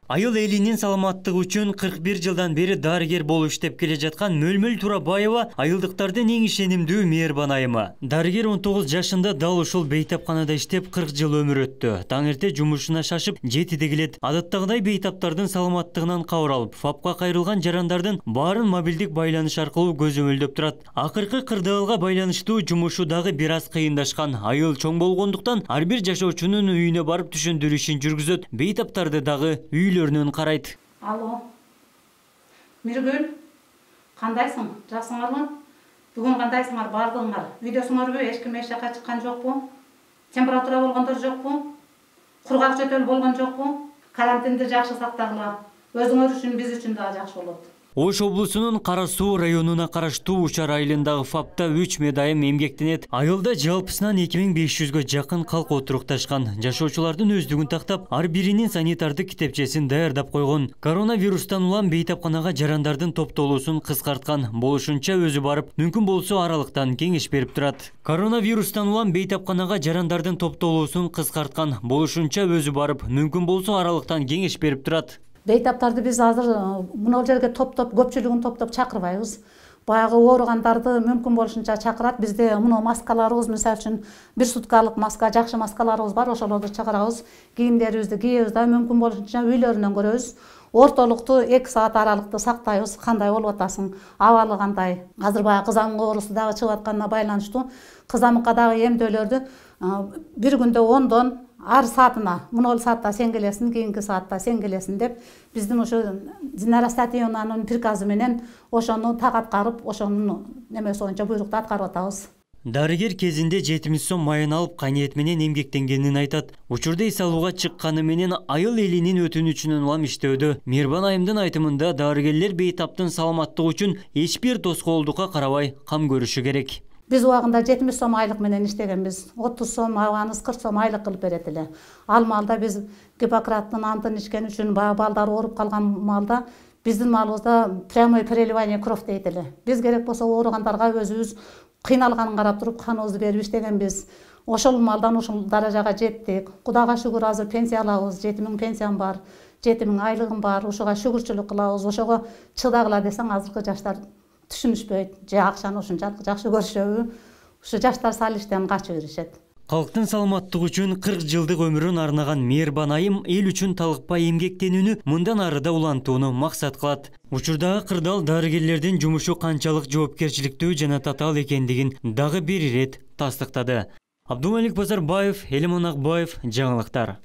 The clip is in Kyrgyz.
Айыл элинин саламаттыгы үчүн 41 жылдан бери дарыгер болуп иштеп келе жаткан Мөлмөл Турабаева айылдыктардын эң ишенимдүү мээрбан айымы. Дарыгер 19 жашында дал ушул бейтапканада иштеп 40 жыл өмүр өттү. Таң эрте жумушуна шашып, жетиде келет. Адаттагыдай бейтаптардын саламаттыгынан кабар алып, ФАПка кайрылган жарандардын баарын мобилдик байланыш аркылуу көзөмөлдөп турат. Акыркы кырдаалга байланыштуу жумушу дагы бир аз кыйындашкан. Айыл чоң болгондуктан ар бир жашоочунун үйүнө барып түшүндүрүү ишин жүргүзөт. Бейтаптарды дагы үйлөрүнөн карайт. Алло, Миргүл, кандайсың? Жаксыңарбы? Бүгүн кандайсыңар? Бардыңар? Үйдөсүңөрбү? Эч ким эч жака чыккан жокпу? Температура болгондор жокпу? Кургак жөтөл болгон жокпу? Карантинди жакшы сактагыла. Өзүңөр үчүн, биз үчүн дагы жакшы болот. Ош облусунун Кара Суу районуна караштуу Учар айылындагы ФАПта 3 медайым эмгектенет. Айылда жалпысынан 2500гө жакын калк отурукташкан. Жашоочулардын өздүгүн тактап, ар биринин санитардык китепчесин даярдап койгон. Коронавирустан улам бейтапканага жарандардын топтолуусун кыскарткан. Болушунча өзү барып, мүмкүн болсо аралыктан кеңеш берип турат. Коронавирустан улам бейтапканага жарандардын топтолуусун кыскарткан. Болушунча өзү барып, мүмкүн болсо аралыктан кеңеш берип турат. Бейтаптарды биз азыр мына жерге топтоп, көпчүлүгүн топтоп чакырбайбыз. Баягы ооругандарды мүмкүн болушунча чакырат. Бизде мына маскаларыбыз, мисалы үчүн 1 суткалык маска, жакшы маскаларыбыз бар, ошолорду чыгарабыз. Кийимдерибизди кийебиз да мүмкүн болушунча үйлөрүнөн көрөбүз. Ортолукту 2 саат аралыкты сактайбыз. Кандай болуп атасың? Абалы кандай? Азыр баягы кызамык оорусу дагы чыгып атканына байланыштуу кызамыкка дагы эмдөөлөрдү бир күндө 10дон ар саатына, мына саатта сен келесиң, кийинки саатта сен келесиң деп биздин ошо Динара Статионанын приказы менен ошону так аткарып, ошонун немеси боюнча буйрукту аткарып атабыз. Дарыгер кезинде 70 сом майын алып кайнет менен эмгектенгенин айтат. Учурда эс алууга чыкканы менен айыл элинин өтүнүчүнөн улам иштөөдө. Мээрбан айымдын айтымында дарыгерлер бейтаптын саламаттыгы үчүн эч бир тоскоолдукка карабай кам көрүшү керек. Биз убагында 70 сом айлык менен иштегенбиз. 30 сом абаныз 40 сом айлык кылып берет эле. Ал маалда биз Гиппократтын антын ичкен үчүн балдар ооруп калган маалда биздин маалыбызда прямой переливание кровь дейт эле. Биз керек болсо ооругандарга өзүбүз кыйналганын карап туруп каныбызды берип иштегенбиз. Ошол маалдан ушул даражага жеттик. Кудайга шүгүр, азыр пенсия алабыз. 7000 пенсиям бар. 7000 айлыгым бар. Ошого шүгүрчүлүк кылабыз. Ошого чыдагыла десең азыркы жаштар түшүнүшпөйт. Же акчаны ушунчалык жакшы көрүшөбү? Ушу жаштар сал иштен качып беришет. Калктын саламаттыгы үчүн 40 жылдык өмүрүн арнаган мээрбан айым эл үчүн талыкпай эмгектенүүнү мындан ары да улантууну максат кылат. Учурдагы кырдаал дарыгерлердин жумушу канчалык жоопкерчиликтүү жана татаал экендигин дагы бир ирет тастыктады. Абдумалик Базарбаев, Элимон Акбаев, жаңылыктар.